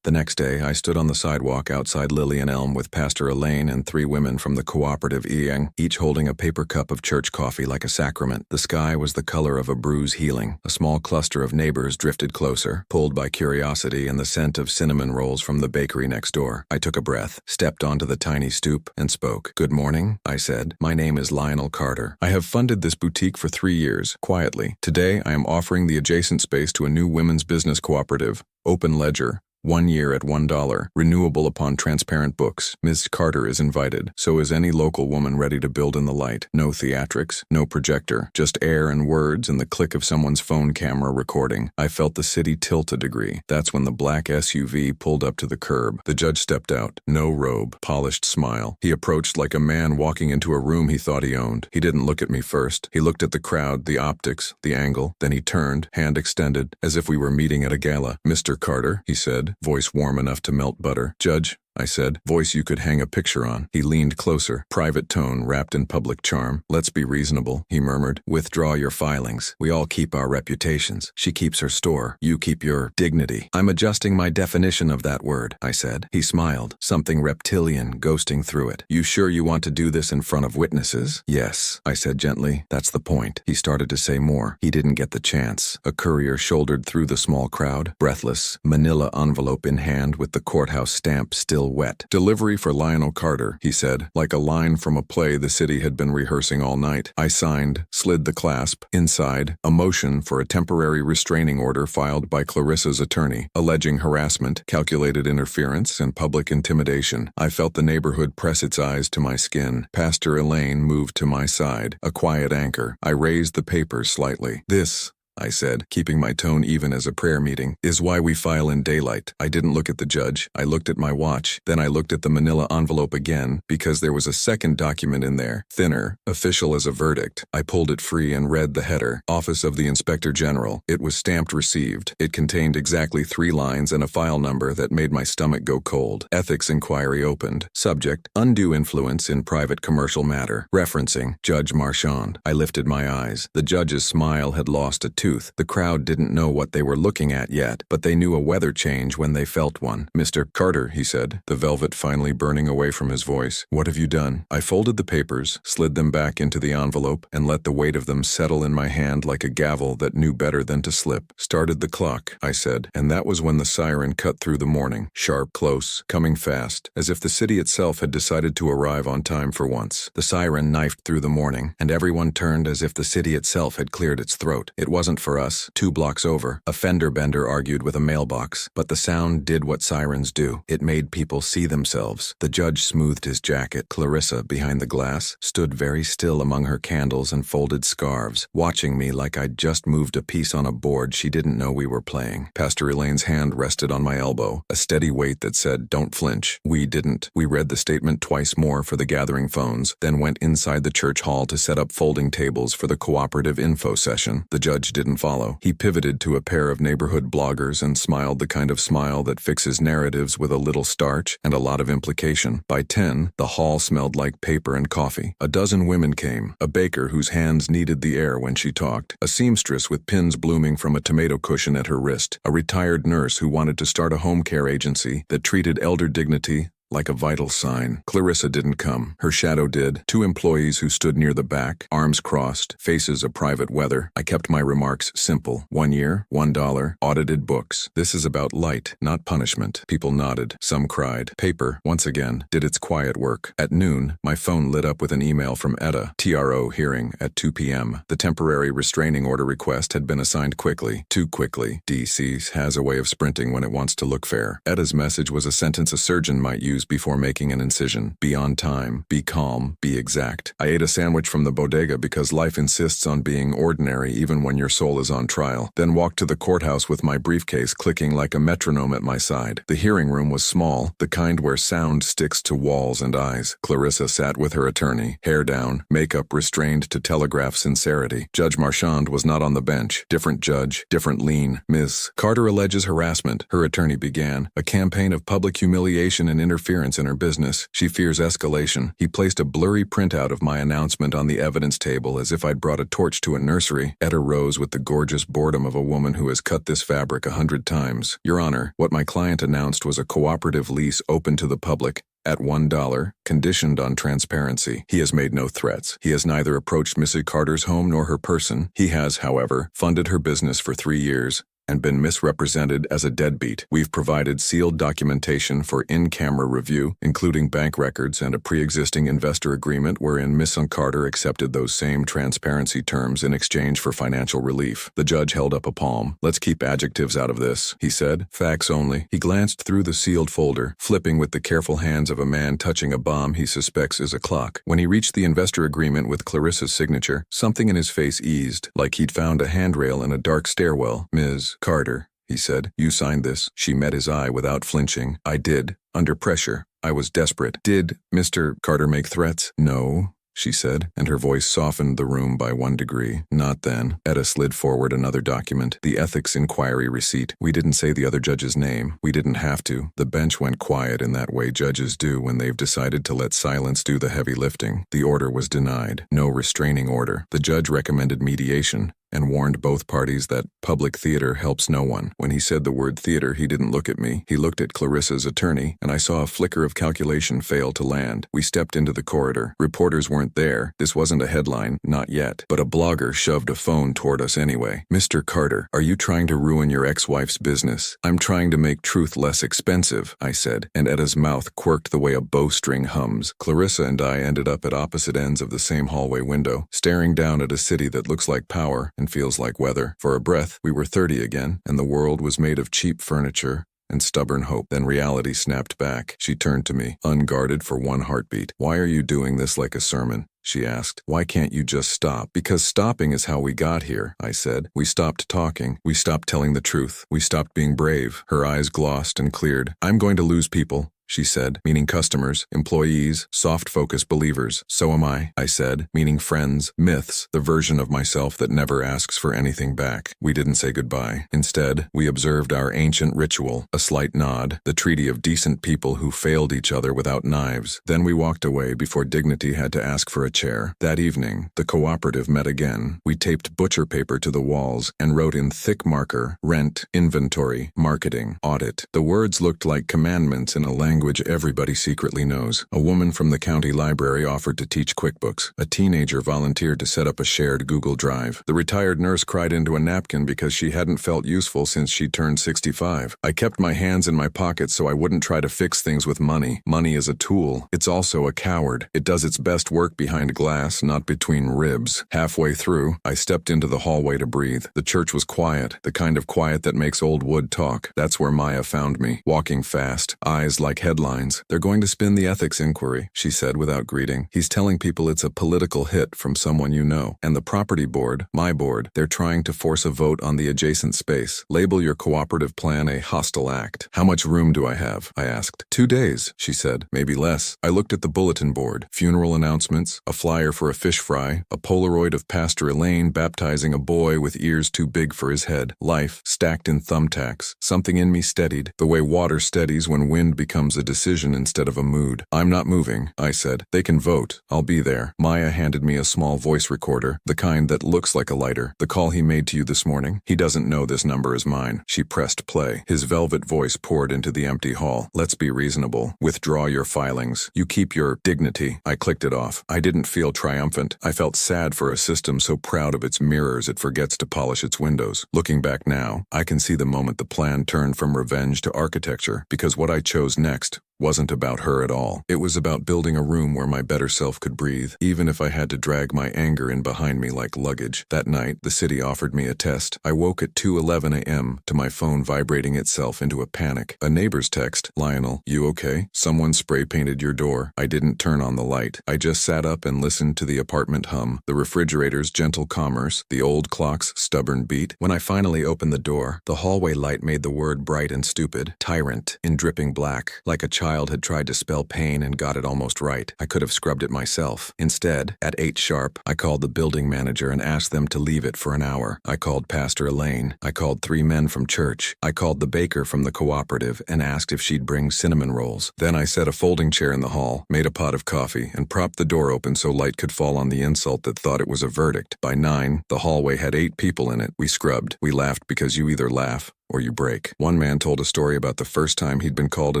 The next day, I stood on the sidewalk outside Lily and Elm with Pastor Elaine and 3 women from the cooperative Iang, each holding a paper cup of church coffee like a sacrament. The sky was the color of a bruise healing. A small cluster of neighbors drifted closer, pulled by curiosity and the scent of cinnamon rolls from the bakery next door. I took a breath, stepped onto the tiny stoop, and spoke. Good morning, I said. My name is Lionel Carter. I have funded this boutique for 3 years, quietly. Today, I am offering the adjacent space to a new women's business cooperative, Open Ledger. 1 year at $1, renewable upon transparent books. Ms. Carter is invited. So is any local woman ready to build in the light. No theatrics, no projector, just air and words and the click of someone's phone camera recording. I felt the city tilt a degree. That's when the black SUV pulled up to the curb. The judge stepped out. No robe, polished smile. He approached like a man walking into a room he thought he owned. He didn't look at me first. He looked at the crowd, the optics, the angle. Then he turned, hand extended, as if we were meeting at a gala. Mr. Carter, he said, voice warm enough to melt butter. Judge, I said, voice you could hang a picture on. He leaned closer, private tone wrapped in public charm. Let's be reasonable, he murmured. Withdraw your filings. We all keep our reputations. She keeps her store. You keep your dignity. I'm adjusting my definition of that word, I said. He smiled, something reptilian ghosting through it. You sure you want to do this in front of witnesses? Yes, I said gently. That's the point. He started to say more. He didn't get the chance. A courier shouldered through the small crowd, breathless, manila envelope in hand with the courthouse stamp still wet. Delivery for Lionel Carter, he said, like a line from a play the city had been rehearsing all night. I signed, slid the clasp. Inside, a motion for a temporary restraining order filed by Clarissa's attorney, alleging harassment, calculated interference, and public intimidation. I felt the neighborhood press its eyes to my skin. Pastor Elaine moved to my side, a quiet anchor. I raised the paper slightly. This, I said, keeping my tone even as a prayer meeting, is why we file in daylight. I didn't look at the judge. I looked at my watch. Then I looked at the manila envelope again, because there was a second document in there, thinner, official as a verdict. I pulled it free and read the header, Office of the Inspector General. It was stamped received. It contained exactly 3 lines and a file number that made my stomach go cold. Ethics inquiry opened. Subject, undue influence in private commercial matter. Referencing Judge Marchand. I lifted my eyes. The judge's smile had lost a tooth. tooth. The crowd didn't know what they were looking at yet, but they knew a weather change when they felt one. "Mr. Carter," he said, the velvet finally burning away from his voice. "What have you done?" I folded the papers, slid them back into the envelope, and let the weight of them settle in my hand like a gavel that knew better than to slip. "Started the clock," I said, and that was when the siren cut through the morning. Sharp, close, coming fast, as if the city itself had decided to arrive on time for once. The siren knifed through the morning, and everyone turned as if the city itself had cleared its throat. It wasn't for us. 2 blocks over, a fender bender argued with a mailbox, but the sound did what sirens do. It made people see themselves. The judge smoothed his jacket. Clarissa, behind the glass, stood very still among her candles and folded scarves, watching me like I'd just moved a piece on a board she didn't know we were playing. Pastor Elaine's hand rested on my elbow, a steady weight that said, "Don't flinch." We didn't. We read the statement twice more for the gathering phones, then went inside the church hall to set up folding tables for the cooperative info session. The judge didn't follow. He pivoted to a pair of neighborhood bloggers and smiled the kind of smile that fixes narratives with a little starch and a lot of implication. By 10, the hall smelled like paper and coffee. A dozen women came, a baker whose hands kneaded the air when she talked, a seamstress with pins blooming from a tomato cushion at her wrist, a retired nurse who wanted to start a home care agency that treated elder dignity like a vital sign. Clarissa didn't come. Her shadow did. 2 employees who stood near the back, arms crossed, faces a private weather. I kept my remarks simple. 1 year, $1, audited books. This is about light, not punishment. People nodded. Some cried. Paper, once again, did its quiet work. At noon, my phone lit up with an email from Etta. TRO hearing at 2 p.m. The temporary restraining order request had been assigned quickly. Too quickly. DC has a way of sprinting when it wants to look fair. Etta's message was a sentence a surgeon might use before making an incision. Be on time, be calm, be exact. I ate a sandwich from the bodega because life insists on being ordinary even when your soul is on trial, then walked to the courthouse with my briefcase clicking like a metronome at my side. The hearing room was small, the kind where sound sticks to walls and eyes. Clarissa sat with her attorney, hair down, makeup restrained to telegraph sincerity. Judge Marchand was not on the bench. Different judge, different lean. "Ms. Carter alleges harassment," her attorney began, "a campaign of public humiliation and interference in her business. She fears escalation." He placed a blurry printout of my announcement on the evidence table as if I'd brought a torch to a nursery. Etta rose with the gorgeous boredom of a woman who has cut this fabric 100 times. "Your Honor, what my client announced was a cooperative lease open to the public at $1, conditioned on transparency. He has made no threats. He has neither approached Mrs. Carter's home nor her person. He has, however, funded her business for 3 years and been misrepresented as a deadbeat. We've provided sealed documentation for in-camera review, including bank records and a pre-existing investor agreement wherein Miss Carter accepted those same transparency terms in exchange for financial relief." The judge held up a palm. "Let's keep adjectives out of this," he said. "Facts only." He glanced through the sealed folder, flipping with the careful hands of a man touching a bomb he suspects is a clock. When he reached the investor agreement with Clarissa's signature, something in his face eased, like he'd found a handrail in a dark stairwell. "Ms. Carter," he said, "you signed this." She met his eye without flinching. "I did. Under pressure. I was desperate." "Did Mr. Carter make threats?" "No," she said, and her voice softened the room by 1 degree. "Not then." Etta slid forward another document, the ethics inquiry receipt. "We didn't say the other judge's name. We didn't have to." The bench went quiet in that way judges do when they've decided to let silence do the heavy lifting. The order was denied. No restraining order. The judge recommended mediation and warned both parties that public theater helps no one. When he said the word theater, he didn't look at me. He looked at Clarissa's attorney, and I saw a flicker of calculation fail to land. We stepped into the corridor. Reporters weren't there. This wasn't a headline, not yet. But a blogger shoved a phone toward us anyway. "Mr. Carter, are you trying to ruin your ex-wife's business?" "I'm trying to make truth less expensive," I said, and Etta's mouth quirked the way a bowstring hums. Clarissa and I ended up at opposite ends of the same hallway window, staring down at a city that looks like power and feels like weather. For a breath, we were 30 again, and the world was made of cheap furniture and stubborn hope. Then reality snapped back. She turned to me, unguarded for 1 heartbeat. "Why are you doing this like a sermon?" she asked. "Why can't you just stop?" "Because stopping is how we got here," I said. "We stopped talking. We stopped telling the truth. We stopped being brave." Her eyes glossed and cleared. "I'm going to lose people," she said, meaning customers, employees, soft-focus believers. So am I said, meaning friends, myths, the version of myself that never asks for anything back. We didn't say goodbye. Instead, we observed our ancient ritual, a slight nod, the treaty of decent people who failed each other without knives. Then we walked away before dignity had to ask for a chair. That evening, the cooperative met again. We taped butcher paper to the walls and wrote in thick marker, rent, inventory, marketing, audit. The words looked like commandments in a language everybody secretly knows. A woman from the county library offered to teach QuickBooks. A teenager volunteered to set up a shared Google Drive. The retired nurse cried into a napkin because she hadn't felt useful since she turned 65. I kept my hands in my pockets so I wouldn't try to fix things with money. Money is a tool. It's also a coward. It does its best work behind glass, not between ribs. Halfway through, I stepped into the hallway to breathe. The church was quiet, the kind of quiet that makes old wood talk. That's where Maya found me, walking fast, eyes like headlines. They're going to spin the ethics inquiry, she said without greeting. He's telling people it's a political hit from someone you know. And the property board, my board, they're trying to force a vote on the adjacent space. Label your cooperative plan a hostile act. How much room do I have? I asked. 2 days, she said, maybe less. I looked at the bulletin board, funeral announcements, a flyer for a fish fry, a Polaroid of Pastor Elaine baptizing a boy with ears too big for his head, life stacked in thumbtacks. Something in me steadied, the way water steadies when wind becomes a decision instead of a mood. I'm not moving, I said. They can vote. I'll be there. Maya handed me a small voice recorder, the kind that looks like a lighter. The call he made to you this morning? He doesn't know this number is mine. She pressed play. His velvet voice poured into the empty hall. Let's be reasonable. Withdraw your filings. You keep your dignity. I clicked it off. I didn't feel triumphant. I felt sad for a system so proud of its mirrors it forgets to polish its windows. Looking back now, I can see the moment the plan turned from revenge to architecture, because what I chose next wasn't about her at all. It was about building a room where my better self could breathe, even if I had to drag my anger in behind me like luggage. That night, the city offered me a test. I woke at 2:11 a.m. to my phone vibrating itself into a panic. A neighbor's text, Lionel, you okay? Someone spray-painted your door. I didn't turn on the light. I just sat up and listened to the apartment hum, the refrigerator's gentle commerce, the old clock's stubborn beat. When I finally opened the door, the hallway light made the word bright and stupid, tyrant, in dripping black, like a child had tried to spell pain and got it almost right. I could have scrubbed it myself. Instead, at 8 sharp, I called the building manager and asked them to leave it for an hour. I called Pastor Elaine. I called 3 men from church. I called the baker from the cooperative and asked if she'd bring cinnamon rolls. Then I set a folding chair in the hall, made a pot of coffee, and propped the door open so light could fall on the insult that thought it was a verdict. By 9, the hallway had 8 people in it. We scrubbed. We laughed because you either laugh or you break. One man told a story about the first time he'd been called a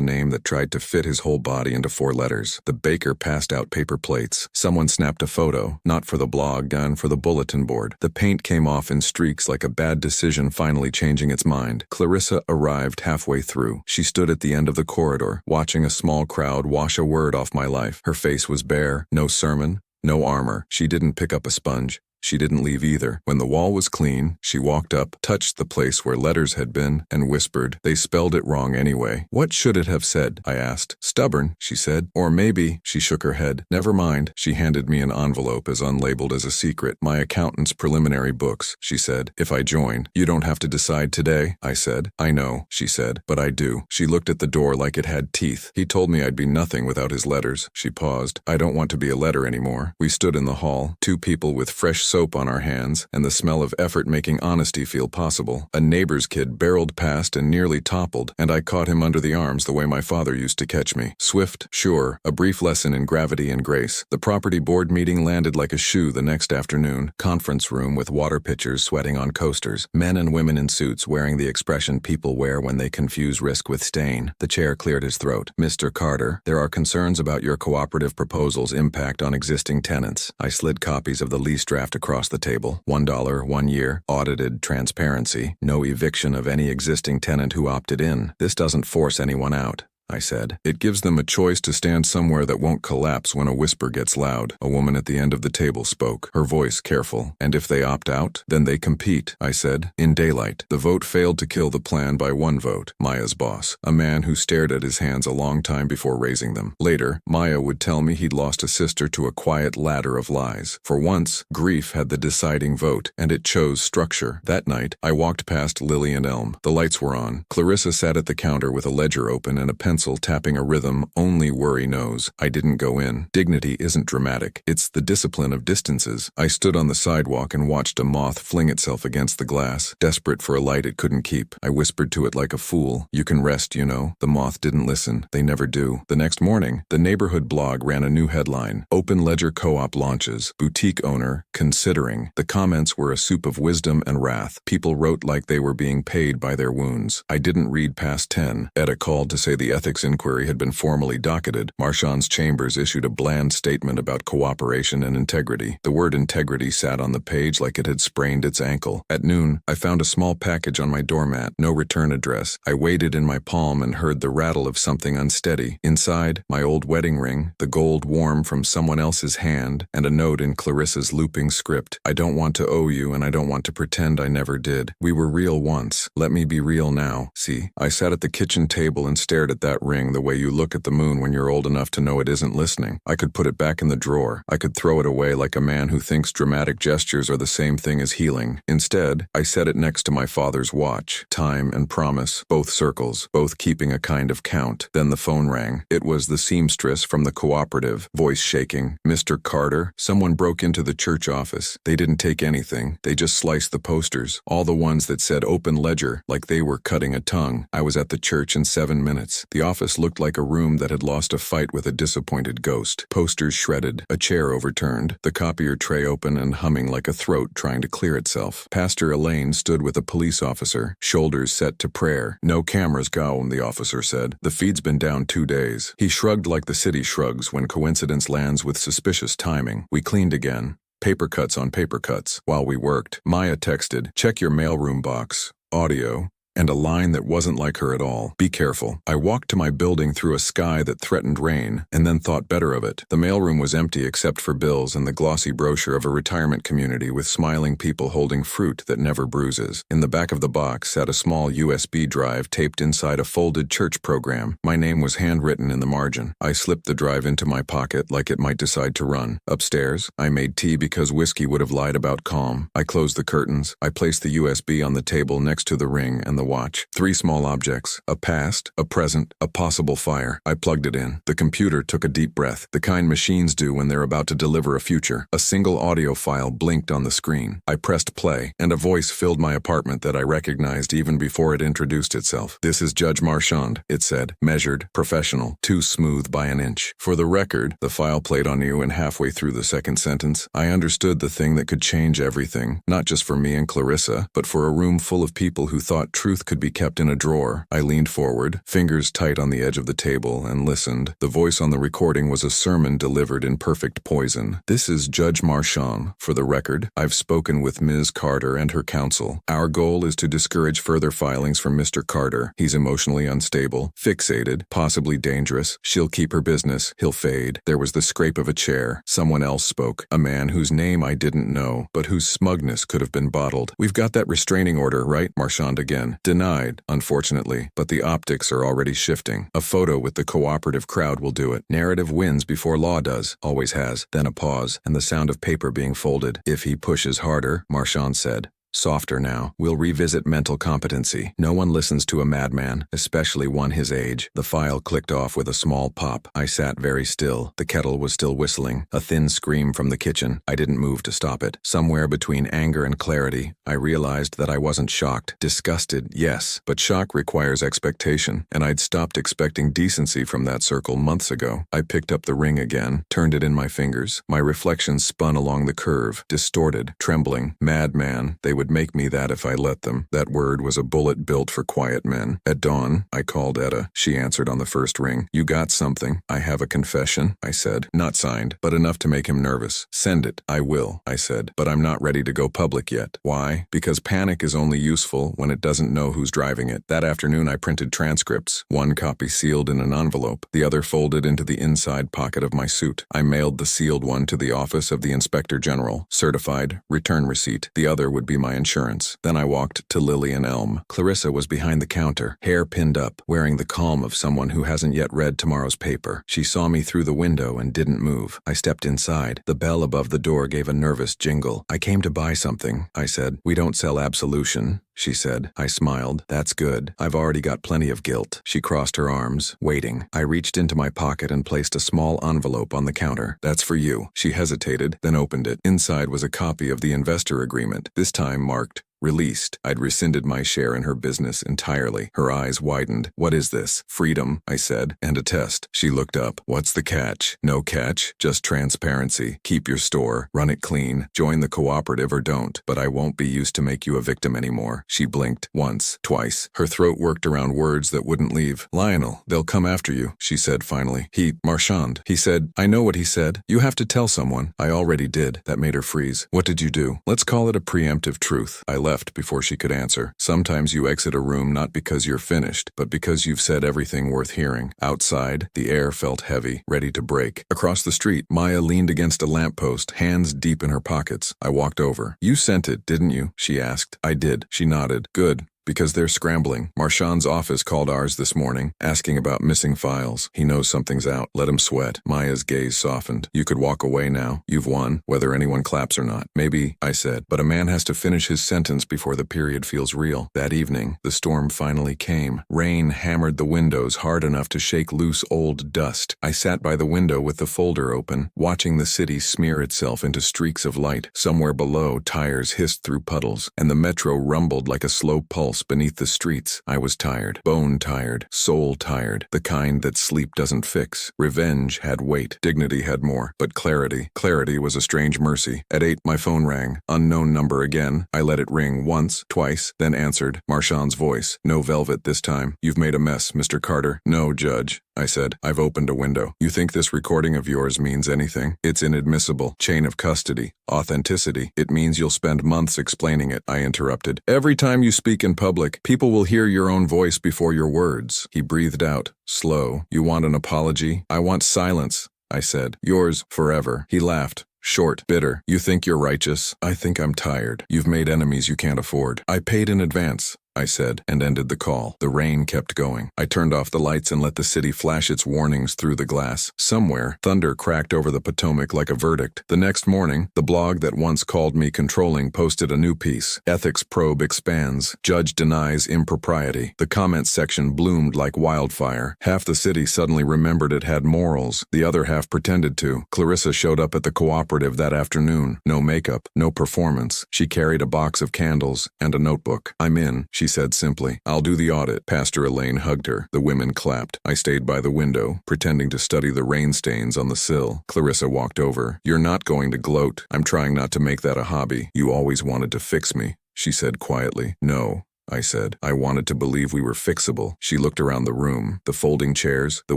name that tried to fit his whole body into 4 letters. The baker passed out paper plates. Someone snapped a photo, not for the blog, gun for the bulletin board. The paint came off in streaks like a bad decision finally changing its mind. Clarissa arrived halfway through. She stood at the end of the corridor, watching a small crowd wash a word off my life. Her face was bare, no sermon, no armor. She didn't pick up a sponge. She didn't leave either. When the wall was clean, she walked up, touched the place where letters had been, and whispered, they spelled it wrong anyway. What should it have said? I asked. Stubborn, she said. Or maybe, she shook her head. Never mind. She handed me an envelope as unlabeled as a secret. My accountant's preliminary books, she said. If I join, you don't have to decide today, I said. I know, she said, but I do. She looked at the door like it had teeth. He told me I'd be nothing without his letters. She paused. I don't want to be a letter anymore. We stood in the hall, 2 people with fresh soap on our hands, and the smell of effort making honesty feel possible. A neighbor's kid barreled past and nearly toppled, and I caught him under the arms the way my father used to catch me. Swift, sure, a brief lesson in gravity and grace. The property board meeting landed like a shoe the next afternoon. Conference room with water pitchers sweating on coasters. Men and women in suits wearing the expression people wear when they confuse risk with stain. The chair cleared his throat. Mr. Carter, there are concerns about your cooperative proposal's impact on existing tenants. I slid copies of the lease draft across the table. $1, 1 year, audited transparency, no eviction of any existing tenant who opted in. This doesn't force anyone out, I said. It gives them a choice to stand somewhere that won't collapse when a whisper gets loud. A woman at the end of the table spoke, her voice careful. And if they opt out, then they compete, I said, in daylight. The vote failed to kill the plan by 1 vote. Maya's boss, a man who stared at his hands a long time before raising them. Later, Maya would tell me he'd lost a sister to a quiet ladder of lies. For once, grief had the deciding vote, and it chose structure. That night, I walked past Lily and Elm. The lights were on. Clarissa sat at the counter with a ledger open and a pencil pencil tapping a rhythm only worry knows. I didn't go in. Dignity isn't dramatic. It's the discipline of distances. I stood on the sidewalk and watched a moth fling itself against the glass, desperate for a light it couldn't keep. I whispered to it like a fool, "You can rest, you know." The moth didn't listen. They never do. The next morning, the neighborhood blog ran a new headline: Open Ledger Co-op launches. Boutique owner considering. The comments were a soup of wisdom and wrath. People wrote like they were being paid by their wounds. I didn't read past 10. Etta called to say the ethics inquiry had been formally docketed. Marchand's chambers issued a bland statement about cooperation and integrity. The word integrity sat on the page like it had sprained its ankle. At noon, I found a small package on my doormat, no return address. I weighed it in my palm and heard the rattle of something unsteady. Inside, my old wedding ring, the gold warm from someone else's hand, and a note in Clarissa's looping script. "I don't want to owe you, and I don't want to pretend I never did. We were real once. Let me be real now. See?" I sat at the kitchen table and stared at that ring the way you look at the moon when you're old enough to know it isn't listening. I could put it back in the drawer. I could throw it away like a man who thinks dramatic gestures are the same thing as healing. Instead, I set it next to my father's watch. Time and promise, both circles, both keeping a kind of count. Then the phone rang. It was the seamstress from the cooperative, voice shaking. "Mr. Carter, someone broke into the church office. They didn't take anything. They just sliced the posters, all the ones that said open ledger, like they were cutting a tongue. I was at the church in 7 minutes. The office looked like a room that had lost a fight with a disappointed ghost. Posters shredded, a chair overturned, the copier tray open and humming like a throat trying to clear itself. Pastor Elaine stood with a police officer, shoulders set to prayer. "No cameras, Gavel," the officer said. "The feed's been down 2 days." He shrugged like the city shrugs when coincidence lands with suspicious timing. We cleaned again. Paper cuts on paper cuts. While we worked, Maya texted, "Check your mailroom box. Audio." And a line that wasn't like her at all. "Be careful." I walked to my building through a sky that threatened rain, and then thought better of it. The mailroom was empty except for bills and the glossy brochure of a retirement community with smiling people holding fruit that never bruises. In the back of the box sat a small USB drive taped inside a folded church program. My name was handwritten in the margin. I slipped the drive into my pocket like it might decide to run. Upstairs, I made tea because whiskey would have lied about calm. I closed the curtains. I placed the USB on the table next to the ring and the watch. 3 small objects, a past, a present, a possible fire. I plugged it in. The computer took a deep breath, the kind machines do when they're about to deliver a future. A single audio file blinked on the screen. I pressed play, and a voice filled my apartment that I recognized even before it introduced itself. "This is Judge Marchand," it said, measured, professional, too smooth by an inch. "For the record," the file played on you, and halfway through the second sentence, I understood the thing that could change everything, not just for me and Clarissa, but for a room full of people who thought truth could be kept in a drawer. I leaned forward, fingers tight on the edge of the table, and listened. The voice on the recording was a sermon delivered in perfect poison. "This is Judge Marchand. For the record, I've spoken with Ms. Carter and her counsel. Our goal is to discourage further filings from Mr. Carter. He's emotionally unstable, fixated, possibly dangerous. She'll keep her business. He'll fade." There was the scrape of a chair. Someone else spoke, a man whose name I didn't know, but whose smugness could have been bottled. "We've got that restraining order, right?" Marchand again. "Denied, unfortunately, but the optics are already shifting. A photo with the cooperative crowd will do it. Narrative wins before law does, always has." Then a pause, and the sound of paper being folded. "If he pushes harder," Marchand said. Softer now. "We'll revisit mental competency. No one listens to a madman, especially one his age." The file clicked off with a small pop. I sat very still. The kettle was still whistling. A thin scream from the kitchen. I didn't move to stop it. Somewhere between anger and clarity, I realized that I wasn't shocked. Disgusted, yes, but shock requires expectation, and I'd stopped expecting decency from that circle months ago. I picked up the ring again, turned it in my fingers. My reflection spun along the curve, distorted, trembling. Madman. They would make me that if I let them. That word was a bullet built for quiet men. At dawn, I called Etta. She answered on the first ring. "You got something?" "I have a confession," I said. "Not signed, but enough to make him nervous." "Send it." "I will," I said, "but I'm not ready to go public yet." "Why?" "Because panic is only useful when it doesn't know who's driving it." That afternoon I printed transcripts, one copy sealed in an envelope, the other folded into the inside pocket of my suit. I mailed the sealed one to the office of the Inspector General, certified, return receipt. The other would be my insurance. Then I walked to Lily and Elm. Clarissa was behind the counter, hair pinned up, wearing the calm of someone who hasn't yet read tomorrow's paper. She saw me through the window and didn't move. I stepped inside. The bell above the door gave a nervous jingle. "I came to buy something," I said. "We don't sell absolution." she said. I smiled. That's good. I've already got plenty of guilt. She crossed her arms, waiting. I reached into my pocket and placed a small envelope on the counter. That's for you. She hesitated, then opened it. Inside was a copy of the investor agreement, this time marked released. I'd rescinded my share in her business entirely. Her eyes widened. What is this? Freedom, I said, and a test. She looked up. What's the catch? No catch, just transparency. Keep your store, run it clean, join the cooperative or don't, but I won't be used to make you a victim anymore. She blinked. Once, twice. Her throat worked around words that wouldn't leave. Lionel, they'll come after you, she said finally. Marchand. He said, I know what he said. You have to tell someone. I already did. That made her freeze. What did you do? Let's call it a preemptive truth. I left before she could answer. Sometimes you exit a room not because you're finished, but because you've said everything worth hearing. Outside, the air felt heavy, ready to break. Across the street, Maya leaned against a lamppost, hands deep in her pockets. I walked over. You sent it, didn't you? She asked. I did. She nodded. Good. Because they're scrambling. Marchand's office called ours this morning, asking about missing files. He knows something's out. Let him sweat. Maya's gaze softened. You could walk away now. You've won, whether anyone claps or not. Maybe, I said, but a man has to finish his sentence before the period feels real. That evening, the storm finally came. Rain hammered the windows hard enough to shake loose old dust. I sat by the window with the folder open, watching the city smear itself into streaks of light. Somewhere below, tires hissed through puddles, and the metro rumbled like a slow pulse beneath the streets. I was tired. Bone tired. Soul tired. The kind that sleep doesn't fix. Revenge had weight. Dignity had more. But clarity. Clarity was a strange mercy. At 8, my phone rang. Unknown number again. I let it ring once, twice, then answered. Marchand's voice. No velvet this time. You've made a mess, Mr. Carter. No, Judge, I said. I've opened a window. You think this recording of yours means anything? It's inadmissible. Chain of custody. Authenticity. It means you'll spend months explaining it, I interrupted. Every time you speak in public, people will hear your own voice before your words. He breathed out, slow. You want an apology? I want silence, I said. Yours, forever. He laughed. Short, bitter. You think you're righteous? I think I'm tired. You've made enemies you can't afford. I paid in advance, I said, and ended the call. The rain kept going. I turned off the lights and let the city flash its warnings through the glass. Somewhere, thunder cracked over the Potomac like a verdict. The next morning, the blog that once called me controlling posted a new piece. Ethics probe expands. Judge denies impropriety. The comments section bloomed like wildfire. Half the city suddenly remembered it had morals. The other half pretended to. Clarissa showed up at the cooperative that afternoon. No makeup, no performance. She carried a box of candles and a notebook. I'm in, she said simply. I'll do the audit. Pastor Elaine hugged her. The women clapped. I stayed by the window, pretending to study the rain stains on the sill. Clarissa walked over. You're not going to gloat. I'm trying not to make that a hobby. You always wanted to fix me, she said quietly. No, I said. I wanted to believe we were fixable. She looked around the room. The folding chairs, the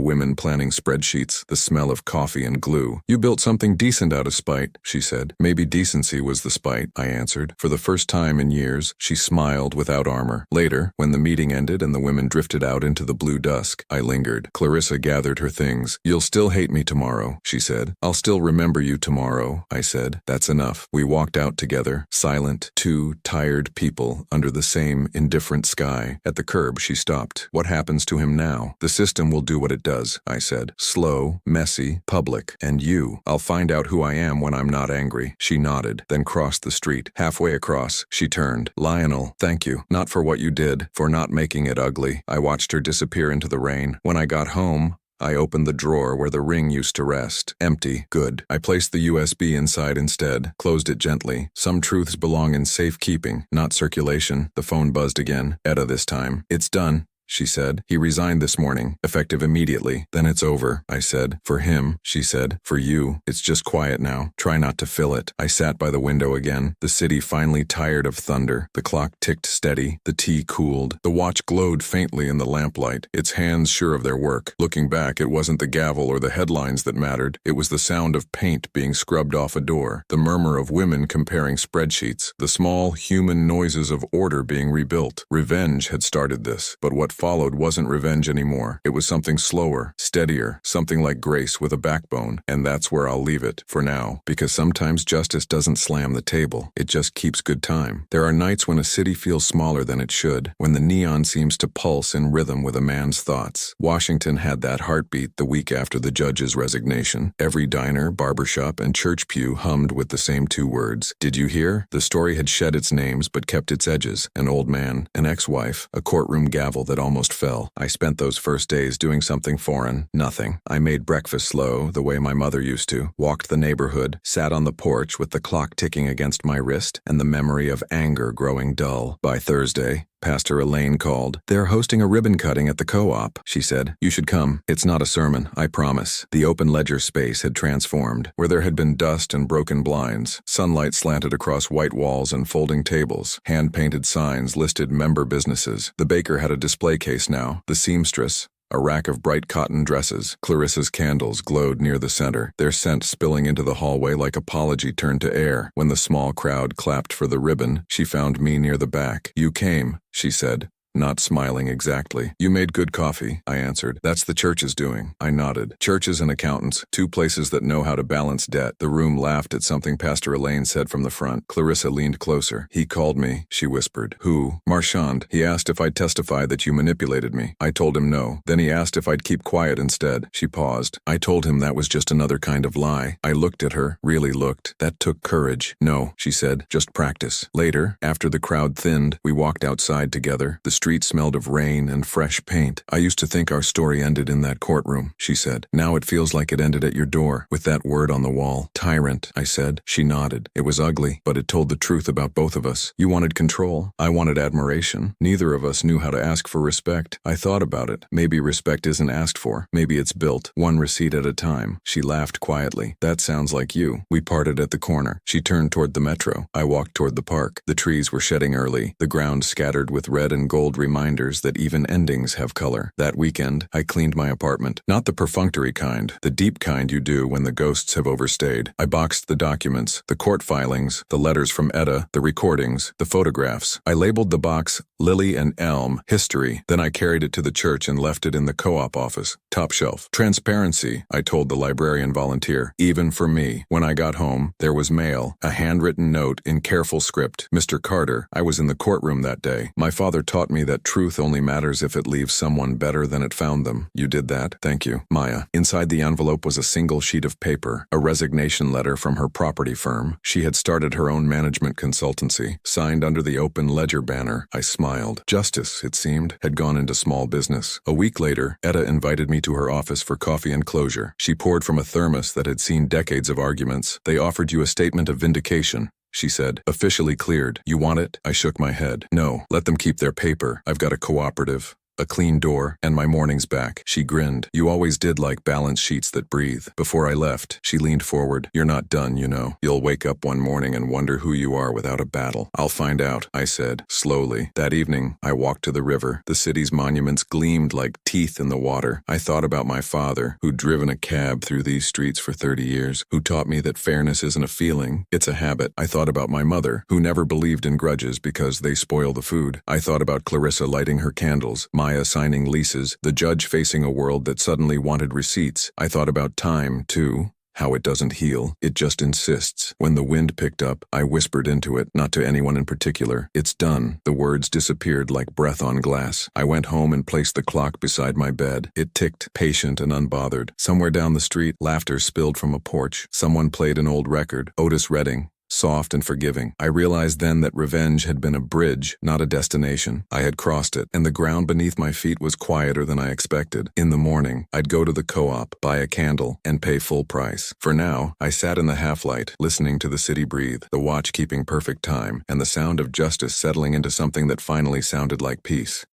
women planning spreadsheets, the smell of coffee and glue. You built something decent out of spite, she said. Maybe decency was the spite, I answered. For the first time in years, she smiled without armor. Later, when the meeting ended and the women drifted out into the blue dusk, I lingered. Clarissa gathered her things. You'll still hate me tomorrow, she said. I'll still remember you tomorrow, I said. That's enough. We walked out together, silent, two tired people under the same indifferent sky. At the curb, she stopped. What happens to him now? The system will do what it does, I said. Slow, messy, public. And you. I'll find out who I am when I'm not angry. She nodded, then crossed the street. Halfway across, she turned. Lionel, thank you. Not for what you did, for not making it ugly. I watched her disappear into the rain. When I got home, I opened the drawer where the ring used to rest. Empty. Good. I placed the USB inside instead, closed it gently. Some truths belong in safekeeping, not circulation. The phone buzzed again. Etta this time. It's done, she said. He resigned this morning, effective immediately. Then it's over, I said. For him, she said. For you, it's just quiet now. Try not to fill it. I sat by the window again. The city finally tired of thunder. The clock ticked steady. The tea cooled. The watch glowed faintly in the lamplight, its hands sure of their work. Looking back, it wasn't the gavel or the headlines that mattered. It was the sound of paint being scrubbed off a door, the murmur of women comparing spreadsheets, the small human noises of order being rebuilt. Revenge had started this, but what followed wasn't revenge anymore. It was something slower, steadier, something like grace with a backbone, and that's where I'll leave it, for now, because sometimes justice doesn't slam the table, it just keeps good time. There are nights when a city feels smaller than it should, when the neon seems to pulse in rhythm with a man's thoughts. Washington had that heartbeat the week after the judge's resignation. Every diner, barbershop, and church pew hummed with the same two words. Did you hear? The story had shed its names but kept its edges. An old man, an ex-wife, a courtroom gavel that almost fell. I spent those first days doing something foreign. Nothing. I made breakfast slow, the way my mother used to, walked the neighborhood, sat on the porch with the clock ticking against my wrist, and the memory of anger growing dull. By Thursday, Pastor Elaine called. "They're hosting a ribbon cutting at the co-op," she said. "You should come. It's not a sermon, I promise." The open ledger space had transformed. Where there had been dust and broken blinds, sunlight slanted across white walls and folding tables. Hand-painted signs listed member businesses. The baker had a display case now. The seamstress, a rack of bright cotton dresses. Clarissa's candles glowed near the center, their scent spilling into the hallway like apology turned to air. When the small crowd clapped for the ribbon, she found me near the back. "You came," she said, not smiling exactly. "You made good coffee," I answered. "That's the church's doing." I nodded. Churches and accountants, two places that know how to balance debt. The room laughed at something Pastor Elaine said from the front. Clarissa leaned closer. "He called me," she whispered. "Who?" "Marchand. He asked if I'd testify that you manipulated me. I told him no. Then he asked if I'd keep quiet instead." She paused. I told him that was just another kind of lie. I looked at her, really looked. That took courage. "No," she said, "just practice." Later, after the crowd thinned, we walked outside together. The street smelled of rain and fresh paint. "I used to think our story ended in that courtroom," she said. "Now it feels like it ended at your door, with that word on the wall." "Tyrant," I said. She nodded. "It was ugly, but it told the truth about both of us. You wanted control. I wanted admiration. Neither of us knew how to ask for respect. I thought about it. Maybe respect isn't asked for. Maybe it's built, one receipt at a time." She laughed quietly. "That sounds like you." We parted at the corner. She turned toward the metro. I walked toward the park. The trees were shedding early, the ground scattered with red and gold reminders that even endings have color. That weekend, I cleaned my apartment. Not the perfunctory kind, the deep kind you do when the ghosts have overstayed. I boxed the documents, the court filings, the letters from Etta, the recordings, the photographs. I labeled the box Lily and Elm, History. Then I carried it to the church and left it in the co-op office. Top shelf. Transparency, I told the librarian volunteer. Even for me. When I got home, there was mail, a handwritten note in careful script. "Mr. Carter, I was in the courtroom that day. My father taught me that truth only matters if it leaves someone better than it found them. You did that. Thank you, Maya." Inside the envelope was a single sheet of paper, a resignation letter from her property firm. She had started her own management consultancy, signed under the open ledger banner. I smiled. Justice, it seemed, had gone into small business. A week later, Etta invited me to her office for coffee and closure. She poured from a thermos that had seen decades of arguments. "They offered you a statement of vindication," she said. "Officially cleared. You want it?" I shook my head. "No, let them keep their paper. I've got a cooperative, a clean door, and my morning's back." She grinned. "You always did like balance sheets that breathe." Before I left, she leaned forward. "You're not done, you know. You'll wake up one morning and wonder who you are without a battle." "I'll find out," I said, slowly. That evening, I walked to the river. The city's monuments gleamed like teeth in the water. I thought about my father, who'd driven a cab through these streets for 30 years, who taught me that fairness isn't a feeling, it's a habit. I thought about my mother, who never believed in grudges because they spoil the food. I thought about Clarissa lighting her candles, Maya signing leases, the judge facing a world that suddenly wanted receipts. I thought about time, too. How it doesn't heal, it just insists. When the wind picked up, I whispered into it, not to anyone in particular. "It's done." The words disappeared like breath on glass. I went home and placed the clock beside my bed. It ticked, patient and unbothered. Somewhere down the street, laughter spilled from a porch. Someone played an old record, Otis Redding. Soft and forgiving. I realized then that revenge had been a bridge, not a destination. I had crossed it, and the ground beneath my feet was quieter than I expected. In the morning, I'd go to the co-op, buy a candle, and pay full price. For now, I sat in the half-light, listening to the city breathe, the watch keeping perfect time, and the sound of justice settling into something that finally sounded like peace.